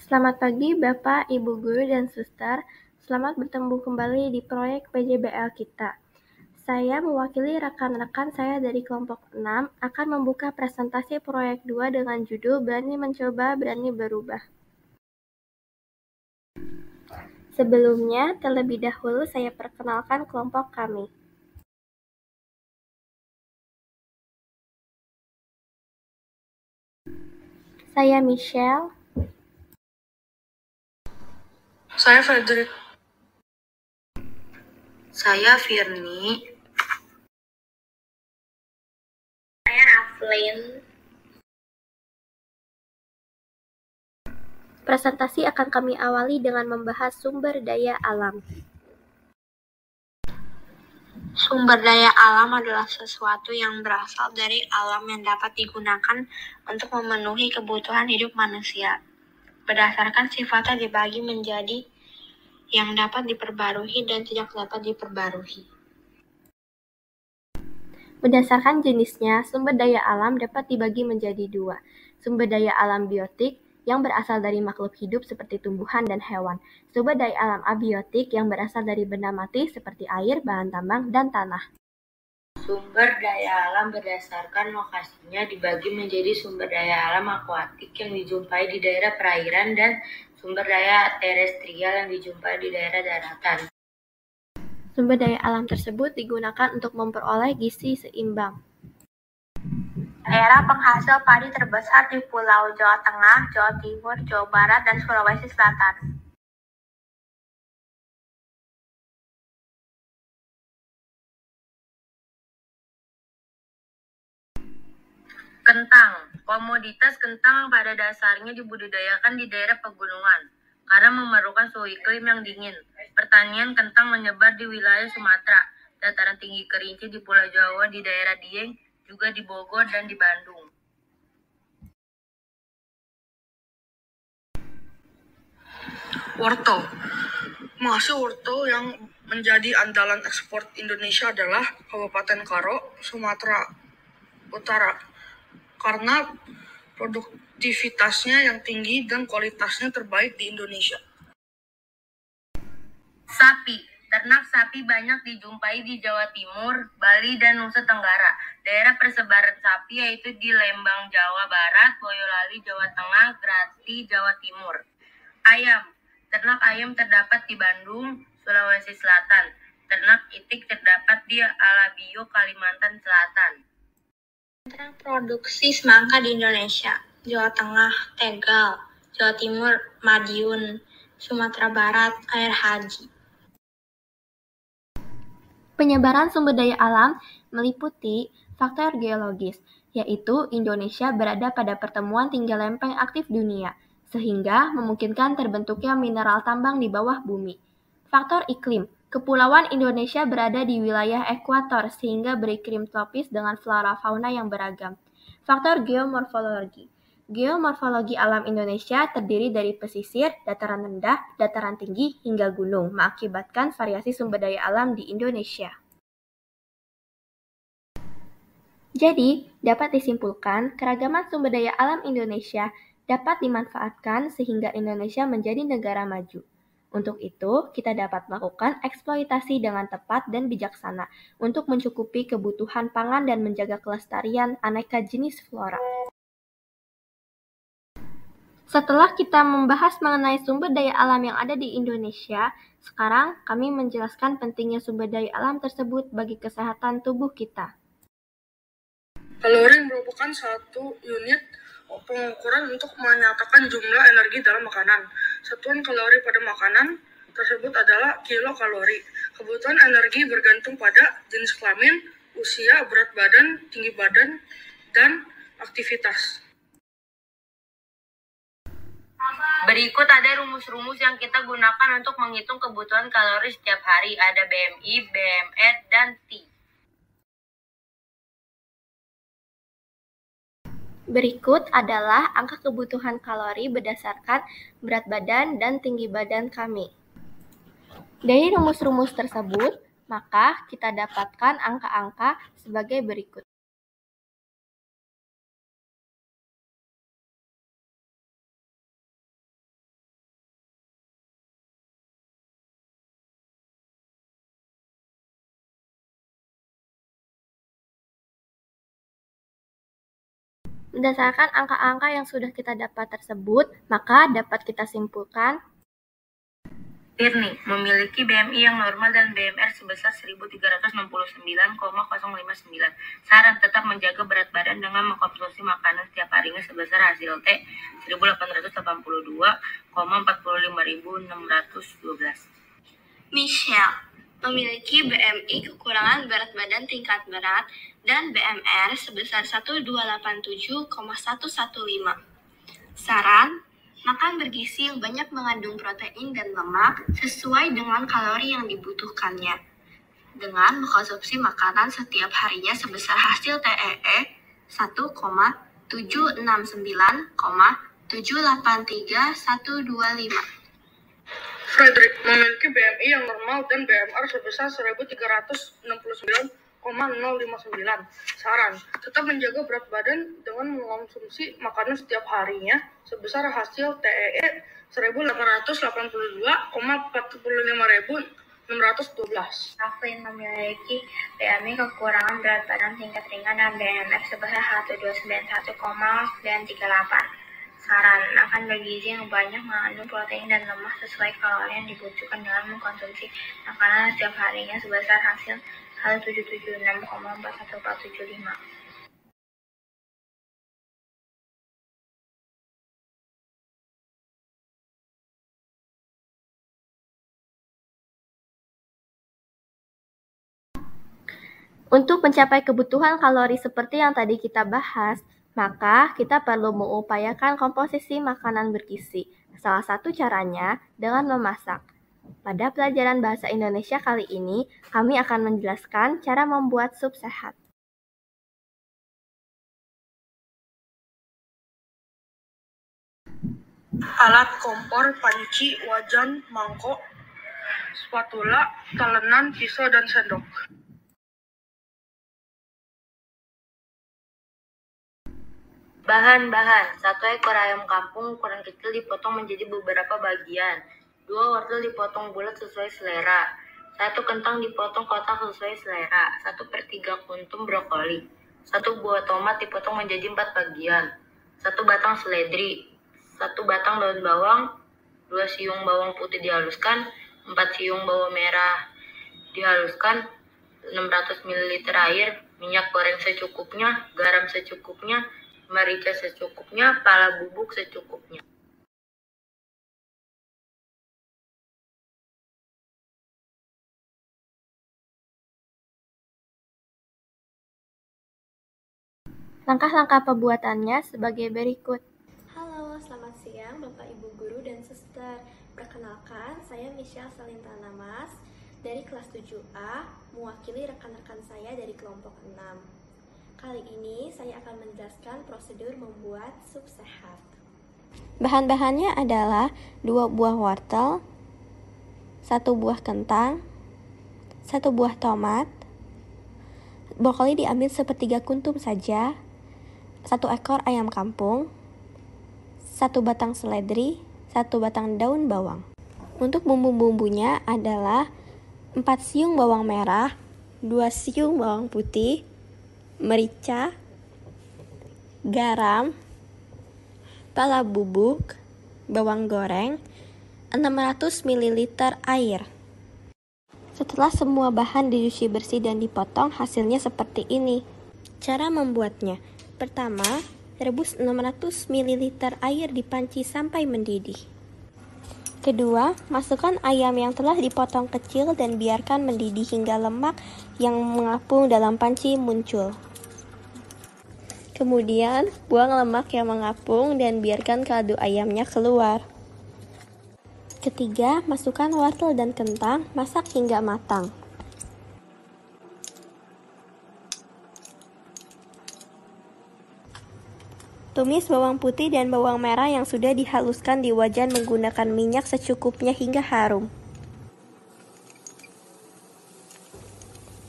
Selamat pagi Bapak, Ibu Guru, dan Suster. Selamat bertemu kembali di proyek PJBL kita. Saya mewakili rekan-rekan saya dari kelompok 6 akan membuka presentasi proyek 2 dengan judul Berani Mencoba, Berani Berubah. Sebelumnya, terlebih dahulu saya perkenalkan kelompok kami. Saya Michelle. Saya Frederick. Saya Firni. Saya Raflin. Presentasi akan kami awali dengan membahas sumber daya alam. Sumber daya alam adalah sesuatu yang berasal dari alam yang dapat digunakan untuk memenuhi kebutuhan hidup manusia. Berdasarkan sifatnya dibagi menjadi yang dapat diperbarui dan tidak dapat diperbarui. Berdasarkan jenisnya, sumber daya alam dapat dibagi menjadi dua. Sumber daya alam biotik yang berasal dari makhluk hidup seperti tumbuhan dan hewan. Sumber daya alam abiotik yang berasal dari benda mati seperti air, bahan tambang, dan tanah. Sumber daya alam berdasarkan lokasinya dibagi menjadi sumber daya alam akuatik yang dijumpai di daerah perairan dan sumber daya terestrial yang dijumpai di daerah daratan. Sumber daya alam tersebut digunakan untuk memperoleh gizi seimbang. Daerah penghasil padi terbesar di Pulau Jawa Tengah, Jawa Timur, Jawa Barat, dan Sulawesi Selatan. Kentang. Komoditas kentang pada dasarnya dibudidayakan di daerah pegunungan karena memerlukan suhu iklim yang dingin. Pertanian kentang menyebar di wilayah Sumatera, dataran tinggi Kerinci di Pulau Jawa, di daerah Dieng, juga di Bogor dan di Bandung. Wortel. Masuk wortel yang menjadi andalan ekspor Indonesia adalah Kabupaten Karo, Sumatera Utara. Karena produktivitasnya yang tinggi dan kualitasnya terbaik di Indonesia. Sapi. Ternak sapi banyak dijumpai di Jawa Timur, Bali, dan Nusa Tenggara. Daerah persebaran sapi yaitu di Lembang, Jawa Barat, Boyolali, Jawa Tengah, Grati, Jawa Timur. Ayam. Ternak ayam terdapat di Bandung, Sulawesi Selatan. Ternak itik terdapat di Alabio, Kalimantan Selatan. Sentra produksi semangka di Indonesia, Jawa Tengah, Tegal, Jawa Timur, Madiun, Sumatera Barat, Air Haji. Penyebaran sumber daya alam meliputi faktor geologis, yaitu Indonesia berada pada pertemuan tinggi lempeng aktif dunia, sehingga memungkinkan terbentuknya mineral tambang di bawah bumi. Faktor iklim. Kepulauan Indonesia berada di wilayah ekuator sehingga beriklim tropis dengan flora fauna yang beragam. Faktor geomorfologi. Geomorfologi alam Indonesia terdiri dari pesisir, dataran rendah, dataran tinggi, hingga gunung, mengakibatkan variasi sumber daya alam di Indonesia. Jadi, dapat disimpulkan keragaman sumber daya alam Indonesia dapat dimanfaatkan sehingga Indonesia menjadi negara maju. Untuk itu, kita dapat melakukan eksploitasi dengan tepat dan bijaksana untuk mencukupi kebutuhan pangan dan menjaga kelestarian aneka jenis flora. Setelah kita membahas mengenai sumber daya alam yang ada di Indonesia, sekarang kami menjelaskan pentingnya sumber daya alam tersebut bagi kesehatan tubuh kita. Kalori merupakan satu unit pengukuran untuk menyatakan jumlah energi dalam makanan. Satuan kalori pada makanan tersebut adalah kilokalori. Kebutuhan energi bergantung pada jenis kelamin, usia, berat badan, tinggi badan, dan aktivitas. Berikut ada rumus-rumus yang kita gunakan untuk menghitung kebutuhan kalori setiap hari. Ada BMI, BMR, dan T. Berikut adalah angka kebutuhan kalori berdasarkan berat badan dan tinggi badan kami. Dari rumus-rumus tersebut, maka kita dapatkan angka-angka sebagai berikut. Berdasarkan angka-angka yang sudah kita dapat tersebut, maka dapat kita simpulkan Firni memiliki BMI yang normal dan BMR sebesar 1369,059. Saran tetap menjaga berat badan dengan mengkonsumsi makanan setiap harinya sebesar hasil T 1882,45.612. Michelle memiliki BMI kekurangan berat badan tingkat berat dan BMR sebesar 1287,115. Saran, makan bergizi yang banyak mengandung protein dan lemak sesuai dengan kalori yang dibutuhkannya. Dengan mengkonsumsi makanan setiap harinya sebesar hasil TEE 1,769,783125. Frederick memiliki BMI yang normal dan BMR sebesar 1369,059. Saran, tetap menjaga berat badan dengan mengonsumsi makanan setiap harinya sebesar hasil TEE 1882,45.612. Raflin memiliki BMI kekurangan berat badan tingkat ringan dan BMR sebesar 1291,938. Saran, makan bergizi yang banyak mengandung protein dan lemak sesuai kalori yang dibutuhkan dengan mengkonsumsi makanan setiap harinya sebesar hasil 1776,41475. Untuk mencapai kebutuhan kalori seperti yang tadi kita bahas, maka kita perlu mengupayakan komposisi makanan bergizi. Salah satu caranya dengan memasak. Pada pelajaran bahasa Indonesia kali ini, kami akan menjelaskan cara membuat sup sehat. Alat: kompor, panci, wajan, mangkok, spatula, talenan, pisau, dan sendok. Bahan-bahan: 1 ekor ayam kampung ukuran kecil dipotong menjadi beberapa bagian. 2 wortel dipotong bulat sesuai selera. 1 kentang dipotong kotak sesuai selera. 1/3 kuntum brokoli. 1 buah tomat dipotong menjadi 4 bagian. 1 batang seledri. 1 batang daun bawang. 2 siung bawang putih dihaluskan. 4 siung bawang merah dihaluskan. 600 ml air. Minyak goreng secukupnya. Garam secukupnya. Merica secukupnya, pala bubuk secukupnya. Langkah-langkah pembuatannya sebagai berikut. Halo, selamat siang Bapak Ibu Guru dan Suster. Perkenalkan, saya Michelle Salintana Mas dari kelas 7A, mewakili rekan-rekan saya dari kelompok 6. Kali ini saya akan menjelaskan prosedur membuat sup sehat. Bahan-bahannya adalah 2 buah wortel, 1 buah kentang, 1 buah tomat, brokoli diambil 1/3 kuntum saja, 1 ekor ayam kampung, 1 batang seledri, 1 batang daun bawang. Untuk bumbu-bumbunya adalah 4 siung bawang merah, 2 siung bawang putih, merica, garam, pala bubuk, bawang goreng, 600 ml air. Setelah semua bahan dicuci bersih dan dipotong, hasilnya seperti ini. Cara membuatnya: pertama, rebus 600 ml air di panci sampai mendidih. Kedua, masukkan ayam yang telah dipotong kecil dan biarkan mendidih hingga lemak yang mengapung dalam panci muncul. Kemudian, buang lemak yang mengapung dan biarkan kaldu ayamnya keluar. Ketiga, masukkan wortel dan kentang, masak hingga matang. Tumis bawang putih dan bawang merah yang sudah dihaluskan di wajan menggunakan minyak secukupnya hingga harum.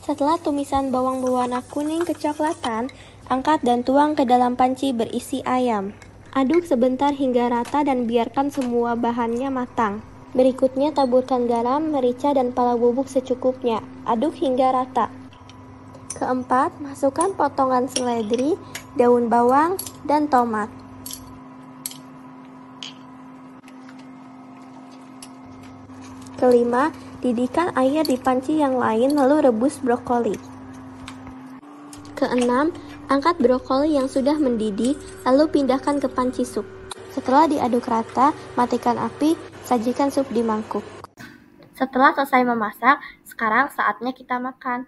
Setelah tumisan bawang berwarna kuning kecoklatan, angkat dan tuang ke dalam panci berisi ayam. Aduk sebentar hingga rata dan biarkan semua bahannya matang. Berikutnya taburkan garam, merica, dan pala bubuk secukupnya. Aduk hingga rata. Keempat, masukkan potongan seledri, daun bawang, dan tomat. Kelima, didihkan air di panci yang lain lalu rebus brokoli. Keenam, angkat brokoli yang sudah mendidih lalu pindahkan ke panci sup. Setelah diaduk rata, matikan api, sajikan sup di mangkuk. Setelah selesai memasak, sekarang saatnya kita makan.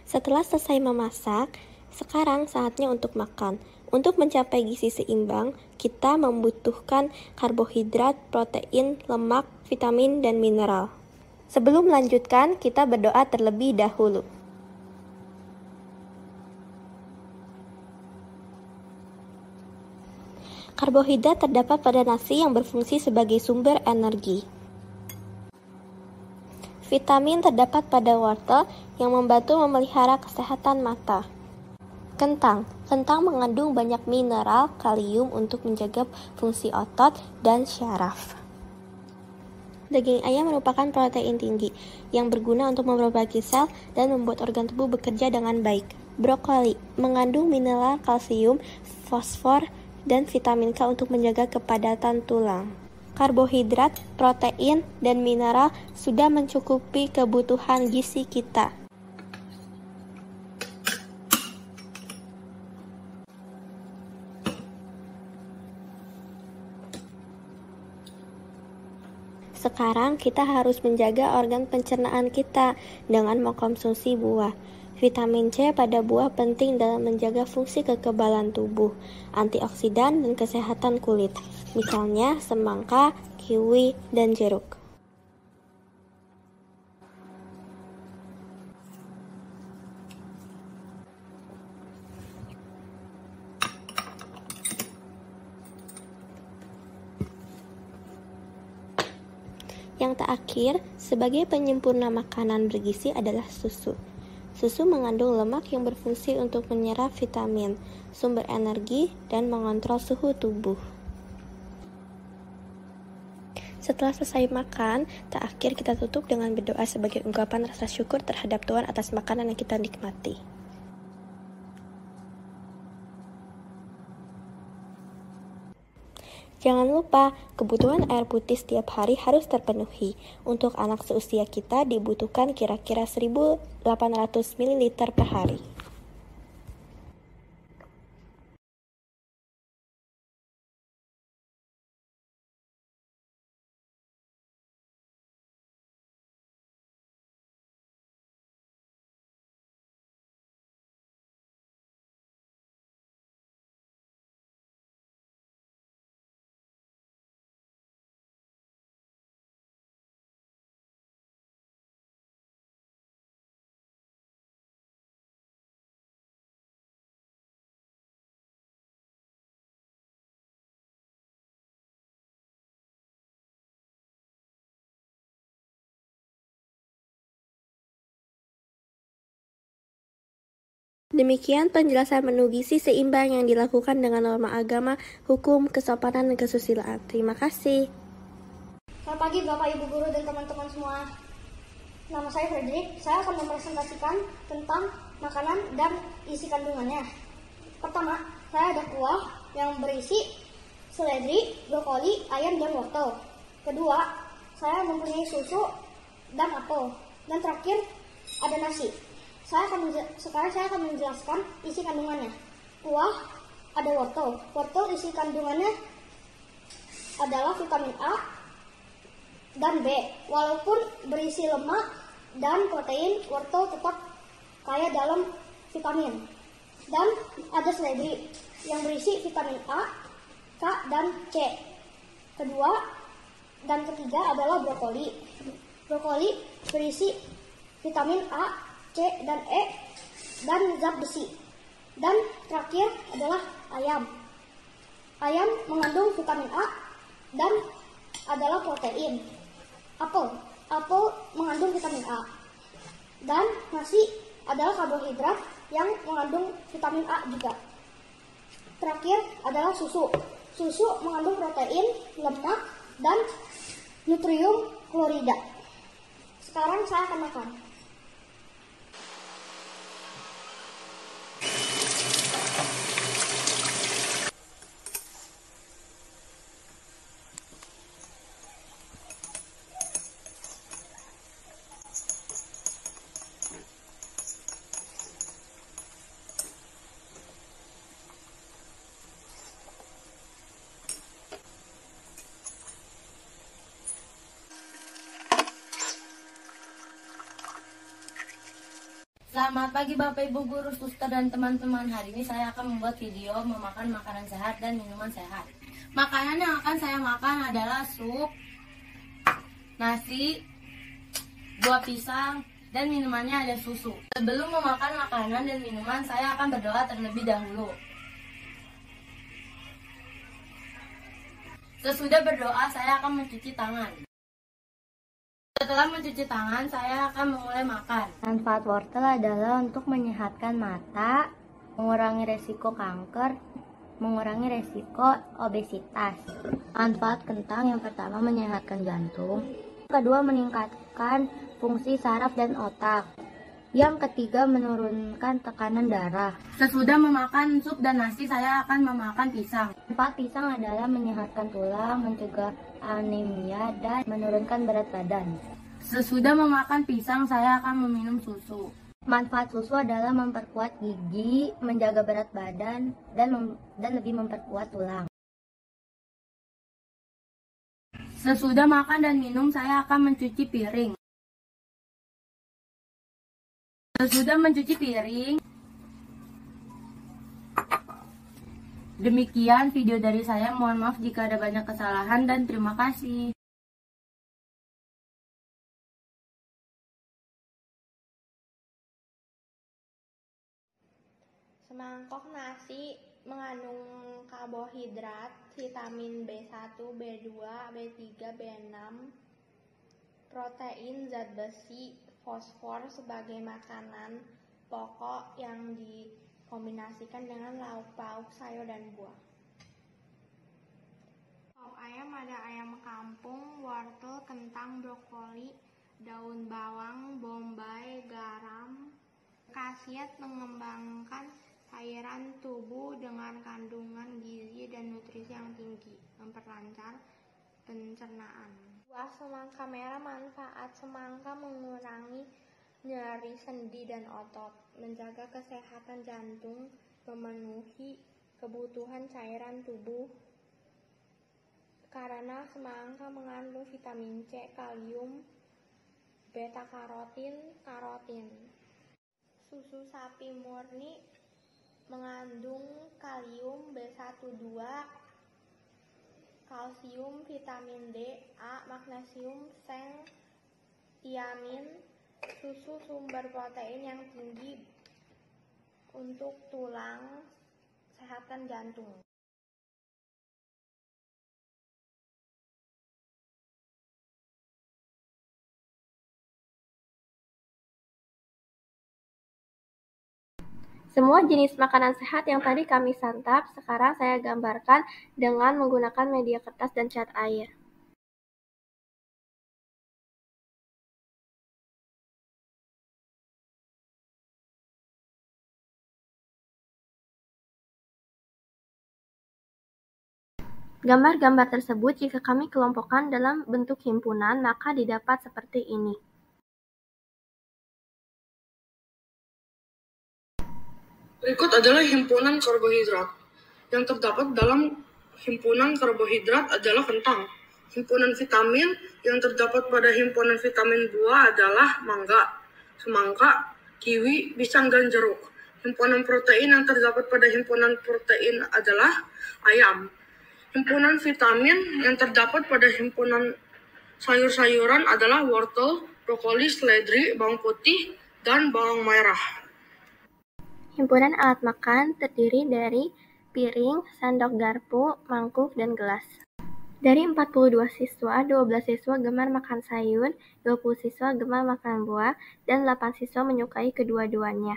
Setelah selesai memasak, sekarang saatnya untuk makan. Untuk mencapai gizi seimbang, kita membutuhkan karbohidrat, protein, lemak, vitamin, dan mineral. Sebelum melanjutkan, kita berdoa terlebih dahulu. Karbohidrat terdapat pada nasi yang berfungsi sebagai sumber energi. Vitamin terdapat pada wortel yang membantu memelihara kesehatan mata. Kentang mengandung banyak mineral kalium untuk menjaga fungsi otot dan syaraf. Daging ayam merupakan protein tinggi yang berguna untuk memperbaiki sel dan membuat organ tubuh bekerja dengan baik. Brokoli mengandung mineral kalsium, fosfor, dan vitamin K untuk menjaga kepadatan tulang. Karbohidrat, protein, dan mineral sudah mencukupi kebutuhan gizi kita. Sekarang kita harus menjaga organ pencernaan kita dengan mengkonsumsi buah. Vitamin C pada buah penting dalam menjaga fungsi kekebalan tubuh, antioksidan, dan kesehatan kulit. Misalnya semangka, kiwi, dan jeruk. Yang terakhir, sebagai penyempurna makanan bergizi adalah susu. Susu mengandung lemak yang berfungsi untuk menyerap vitamin, sumber energi, dan mengontrol suhu tubuh. Setelah selesai makan, terakhir kita tutup dengan berdoa sebagai ungkapan rasa syukur terhadap Tuhan atas makanan yang kita nikmati. Jangan lupa, kebutuhan air putih setiap hari harus terpenuhi. Untuk anak seusia kita dibutuhkan kira-kira 1.800 ml per hari. Demikian penjelasan menu gizi seimbang yang dilakukan dengan norma agama, hukum, kesopanan, dan kesusilaan. Terima kasih. Selamat pagi Bapak, Ibu Guru, dan teman-teman semua. Nama saya Frederick. Saya akan mempresentasikan tentang makanan dan isi kandungannya. Pertama, saya ada kuah yang berisi seledri, brokoli, ayam, dan wortel. Kedua, saya mempunyai susu dan apel. Dan terakhir, ada nasi. Sekarang saya akan menjelaskan isi kandungannya. Kuah ada wortel. Wortel isi kandungannya adalah vitamin A dan B. Walaupun berisi lemak dan protein, wortel tetap kaya dalam vitamin. Dan ada seledri yang berisi vitamin A, K, dan C. Kedua dan ketiga adalah brokoli. Brokoli berisi vitamin A, C, dan E, dan zat besi. Dan terakhir adalah ayam. Ayam mengandung vitamin A dan adalah protein. Apel mengandung vitamin A. Dan nasi adalah karbohidrat yang mengandung vitamin A juga. Terakhir adalah susu. Susu mengandung protein, lemak, dan nutrium klorida. Sekarang saya akan makan. Selamat pagi Bapak Ibu Guru, suster dan teman-teman. Hari ini saya akan membuat video memakan makanan sehat dan minuman sehat. Makanan yang akan saya makan adalah sup, nasi, buah pisang, dan minumannya ada susu. Sebelum memakan makanan dan minuman, saya akan berdoa terlebih dahulu. Sesudah berdoa, saya akan mencuci tangan. Setelah mencuci tangan, saya akan memulai makan. Manfaat wortel adalah untuk menyehatkan mata, mengurangi resiko kanker, mengurangi resiko obesitas. Manfaat kentang yang pertama menyehatkan jantung, kedua meningkatkan fungsi saraf dan otak, yang ketiga menurunkan tekanan darah. Sesudah memakan sup dan nasi, saya akan memakan pisang. Manfaat pisang adalah menyehatkan tulang, mencegah anemia, dan menurunkan berat badan. Sesudah memakan pisang, saya akan meminum susu. Manfaat susu adalah memperkuat gigi, menjaga berat badan, dan lebih memperkuat tulang. Sesudah makan dan minum, saya akan mencuci piring. Sesudah mencuci piring, demikian video dari saya. Mohon maaf jika ada banyak kesalahan dan terima kasih. Semangkok nasi mengandung karbohidrat, vitamin B1, B2, B3, B6, protein, zat besi, fosfor sebagai makanan pokok yang dikombinasikan dengan lauk pauk, sayur, dan buah. Lauk ayam ada ayam kampung, wortel, kentang, brokoli, daun bawang, bombay, garam. Khasiat mengembangkan cairan tubuh dengan kandungan gizi dan nutrisi yang tinggi, memperlancar pencernaan. Buah semangka merah, manfaat semangka mengurangi nyeri sendi dan otot, menjaga kesehatan jantung, memenuhi kebutuhan cairan tubuh karena semangka mengandung vitamin C, kalium, beta-karotin, karotin. Susu sapi murni mengandung kalium, B12, kalsium, vitamin D, A, magnesium, seng, tiamin. Susu sumber protein yang tinggi untuk tulang, kesehatan jantung. Semua jenis makanan sehat yang tadi kami santap, sekarang saya gambarkan dengan menggunakan media kertas dan cat air. Gambar-gambar tersebut jika kami kelompokkan dalam bentuk himpunan, maka didapat seperti ini. Berikut adalah himpunan karbohidrat. Yang terdapat dalam himpunan karbohidrat adalah kentang. Himpunan vitamin yang terdapat pada himpunan vitamin buah adalah mangga, semangka, kiwi, pisang, dan jeruk. Himpunan protein yang terdapat pada himpunan protein adalah ayam. Himpunan vitamin yang terdapat pada himpunan sayur-sayuran adalah wortel, brokoli, seledri, bawang putih, dan bawang merah. Himpunan alat makan terdiri dari piring, sendok garpu, mangkuk, dan gelas. Dari 42 siswa, 12 siswa gemar makan sayur, 20 siswa gemar makan buah, dan 8 siswa menyukai kedua-duanya.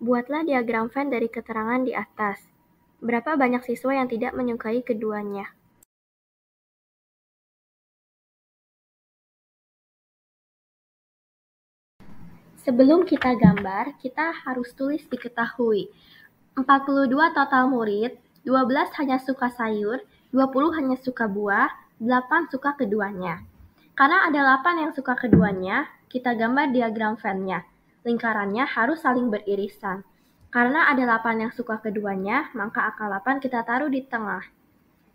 Buatlah diagram Venn dari keterangan di atas. Berapa banyak siswa yang tidak menyukai keduanya? Sebelum kita gambar, kita harus tulis diketahui. 42 total murid, 12 hanya suka sayur, 20 hanya suka buah, 8 suka keduanya. Karena ada 8 yang suka keduanya, kita gambar diagram Venn-nya. Lingkarannya harus saling beririsan. Karena ada 8 yang suka keduanya, maka angka 8 kita taruh di tengah.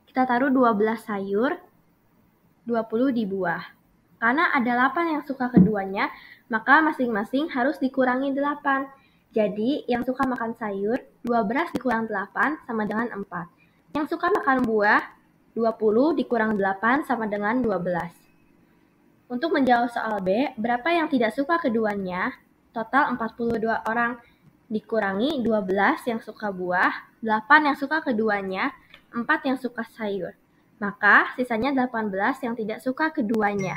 Kita taruh 12 sayur, 20 di buah. Karena ada 8 yang suka keduanya, maka masing-masing harus dikurangi 8. Jadi, yang suka makan sayur, 12 dikurang 8 sama dengan 4. Yang suka makan buah, 20 dikurang 8 sama dengan 12. Untuk menjawab soal B, berapa yang tidak suka keduanya? Total 42 orang dikurangi 12 yang suka buah, 8 yang suka keduanya, 4 yang suka sayur. Maka sisanya 18 yang tidak suka keduanya.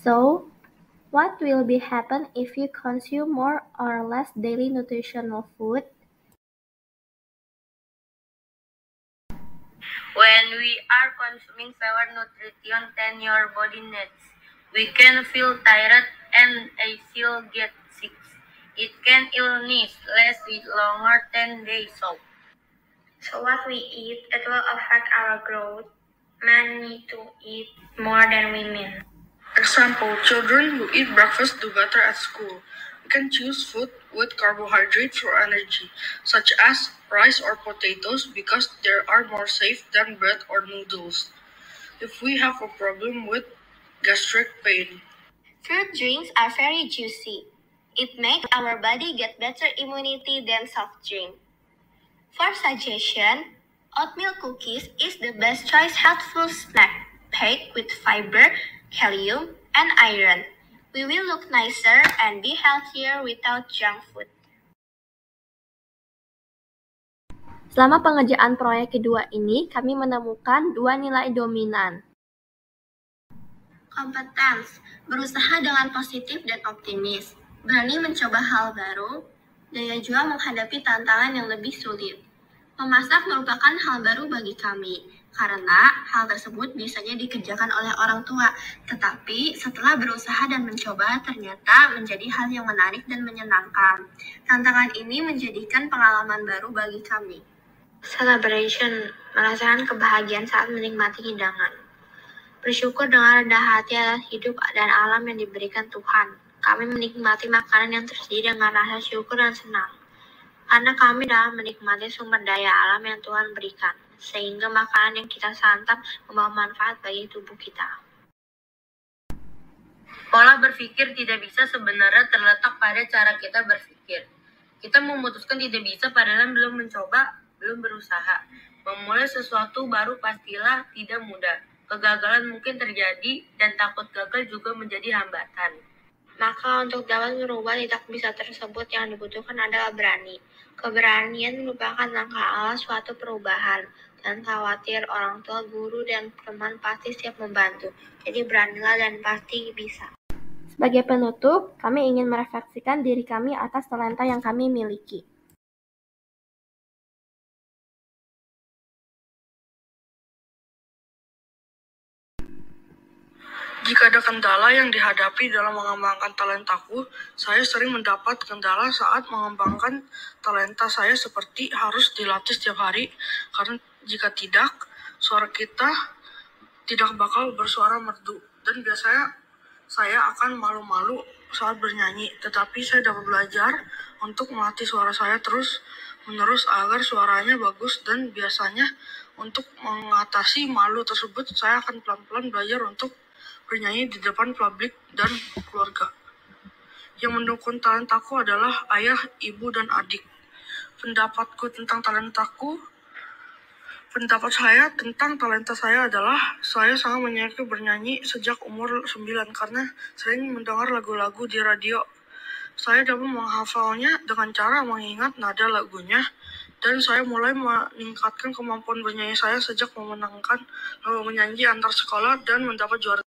So, what will be happen if you consume more or less daily nutritional food? When we are consuming fewer nutrition than your body needs, we can feel tired and easily get sick. It can illness last longer than they should. So what we eat, it will affect our growth. Men need to eat more than women. Example, children who eat breakfast do better at school. We can choose food with carbohydrates for energy, such as rice or potatoes, because they are more safe than bread or noodles. If we have a problem with gastric pain, Fruit drinks are very juicy. It makes our body get better immunity than soft drink. For suggestion, oatmeal cookies is the best choice healthful snack, packed with fiber, calcium, and iron. We will look nicer and be healthier without junk food. Selama pengerjaan proyek kedua ini, kami menemukan dua nilai dominan. Kompetens, berusaha dengan positif dan optimis, berani mencoba hal baru, daya juang menghadapi tantangan yang lebih sulit. Memasak merupakan hal baru bagi kami, karena hal tersebut biasanya dikerjakan oleh orang tua. Tetapi setelah berusaha dan mencoba, ternyata menjadi hal yang menarik dan menyenangkan. Tantangan ini menjadikan pengalaman baru bagi kami. Celebration, merasakan kebahagiaan saat menikmati hidangan. Bersyukur dengan rendah hati atas hidup dan alam yang diberikan Tuhan. Kami menikmati makanan yang tersedia dengan rasa syukur dan senang. Karena kami dalam menikmati sumber daya alam yang Tuhan berikan, sehingga makanan yang kita santap membawa manfaat bagi tubuh kita. Pola berpikir tidak bisa sebenarnya terletak pada cara kita berpikir. Kita memutuskan tidak bisa padahal belum mencoba, belum berusaha. Memulai sesuatu baru pastilah tidak mudah. Kegagalan mungkin terjadi dan takut gagal juga menjadi hambatan. Maka untuk dapat merubah tidak bisa tersebut yang dibutuhkan adalah berani. Keberanian merupakan langkah awal suatu perubahan. Dan khawatir orang tua, guru, dan teman pasti siap membantu. Jadi beranilah dan pasti bisa. Sebagai penutup, kami ingin merefleksikan diri kami atas talenta yang kami miliki. jika ada kendala yang dihadapi dalam mengembangkan talentaku, saya sering mendapat kendala saat mengembangkan talenta saya seperti harus dilatih setiap hari, karena jika tidak, suara kita tidak bakal bersuara merdu. Dan biasanya saya akan malu-malu saat bernyanyi, tetapi saya dapat belajar untuk melatih suara saya terus-menerus agar suaranya bagus, dan biasanya untuk mengatasi malu tersebut, saya akan pelan-pelan belajar untuk bernyanyi di depan publik dan keluarga. Yang mendukung talentaku adalah ayah, ibu, dan adik. Pendapat saya tentang talenta saya adalah saya sangat menyukai bernyanyi sejak umur 9 karena sering mendengar lagu-lagu di radio Saya dapat menghafalnya dengan cara mengingat nada lagunya, dan saya mulai meningkatkan kemampuan bernyanyi saya sejak memenangkan lomba menyanyi antar sekolah dan mendapat juara.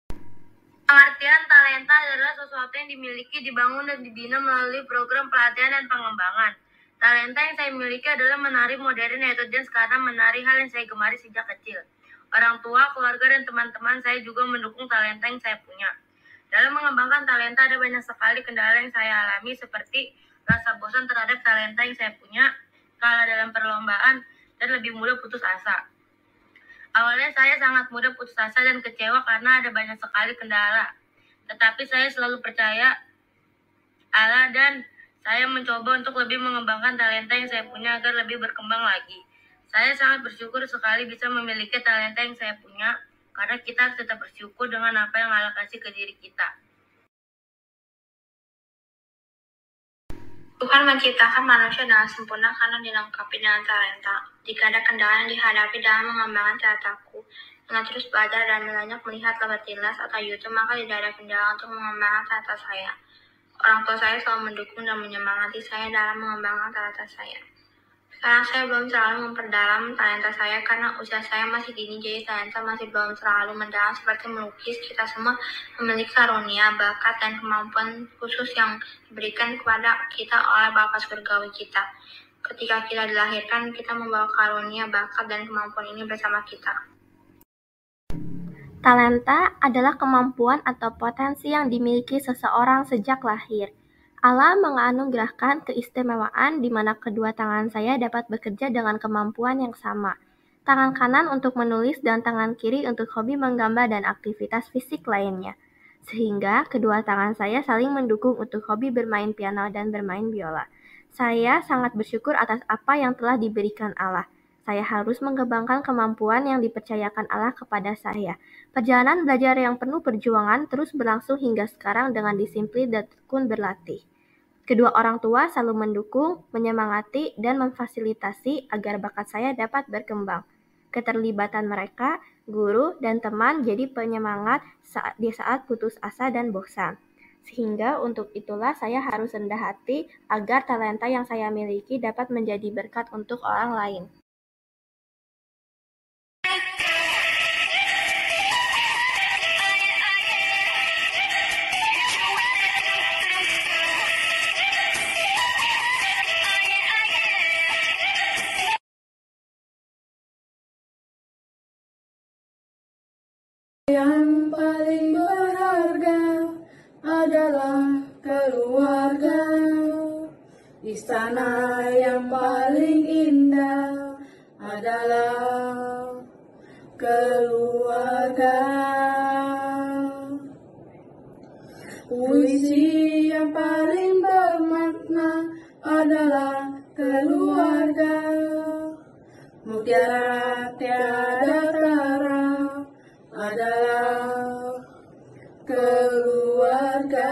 Pengertian talenta adalah sesuatu yang dimiliki, dibangun, dan dibina melalui program pelatihan dan pengembangan. Talenta yang saya miliki adalah menari modern, yaitu dance, karena menari hal yang saya gemari sejak kecil. Orang tua, keluarga, dan teman-teman saya juga mendukung talenta yang saya punya. Dalam mengembangkan talenta ada banyak sekali kendala yang saya alami, seperti rasa bosan terhadap talenta yang saya punya, kalah dalam perlombaan, dan lebih mudah putus asa. Awalnya saya sangat mudah putus asa dan kecewa karena ada banyak sekali kendala. Tetapi saya selalu percaya Allah dan saya mencoba untuk lebih mengembangkan talenta yang saya punya agar lebih berkembang lagi. Saya sangat bersyukur sekali bisa memiliki talenta yang saya punya, karena kita harus tetap bersyukur dengan apa yang Allah kasih ke diri kita. Tuhan menciptakan manusia dengan sempurna karena dilengkapi dengan talenta. Jika ada kendala yang dihadapi dalam mengembangkan talentaku, dengan terus belajar dan banyak melihat lewat Tilas atau YouTube, maka tidak ada kendala untuk mengembangkan talenta saya. Orang tua saya selalu mendukung dan menyemangati saya dalam mengembangkan talenta saya. Sekarang saya belum terlalu memperdalam talenta saya karena usia saya masih dini, jadi talenta masih belum terlalu mendalam seperti melukis. Kita semua memiliki karunia, bakat, dan kemampuan khusus yang diberikan kepada kita oleh Bapa Surgawi kita. Ketika kita dilahirkan, kita membawa karunia, bakat, dan kemampuan ini bersama kita. Talenta adalah kemampuan atau potensi yang dimiliki seseorang sejak lahir. Allah menganugerahkan keistimewaan di mana kedua tangan saya dapat bekerja dengan kemampuan yang sama. Tangan kanan untuk menulis dan tangan kiri untuk hobi menggambar dan aktivitas fisik lainnya. Sehingga kedua tangan saya saling mendukung untuk hobi bermain piano dan bermain biola. Saya sangat bersyukur atas apa yang telah diberikan Allah. Saya harus mengembangkan kemampuan yang dipercayakan Allah kepada saya. Perjalanan belajar yang penuh perjuangan terus berlangsung hingga sekarang dengan disiplin dan tekun berlatih. Kedua orang tua selalu mendukung, menyemangati, dan memfasilitasi agar bakat saya dapat berkembang. Keterlibatan mereka, guru, dan teman jadi penyemangat di saat putus asa dan bosan. Sehingga untuk itulah saya harus rendah hati agar talenta yang saya miliki dapat menjadi berkat untuk orang lain. Yang paling berharga adalah keluarga. Istana yang paling indah adalah keluarga. Puisi yang paling bermakna adalah keluarga. Mutiara tiada tara adalah keluarga.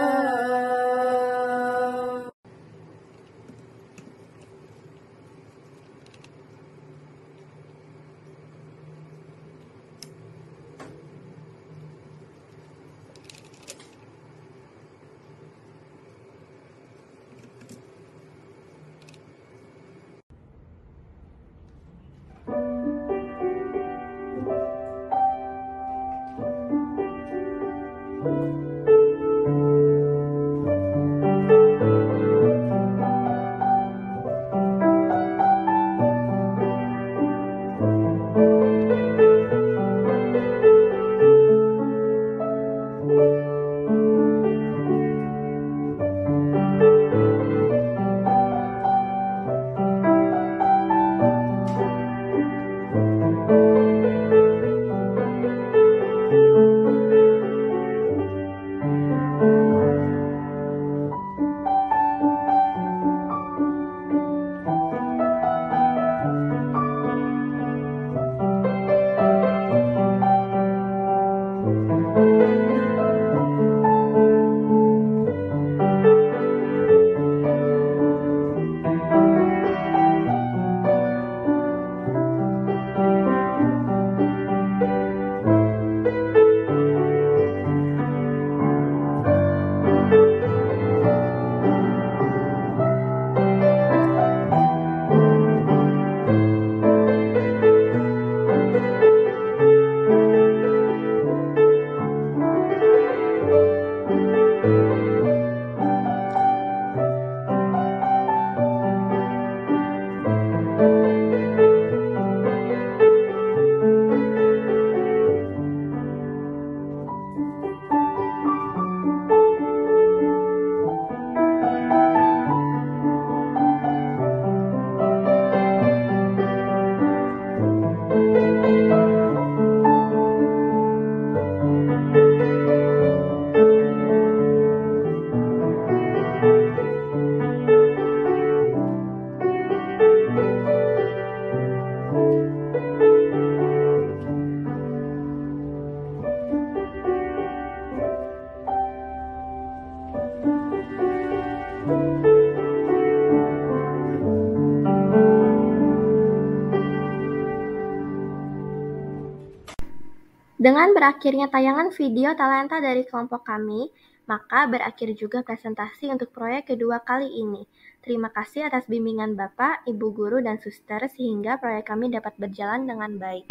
Dengan berakhirnya tayangan video talenta dari kelompok kami, maka berakhir juga presentasi untuk proyek kedua kali ini. Terima kasih atas bimbingan Bapak, Ibu Guru, dan Suster sehingga proyek kami dapat berjalan dengan baik.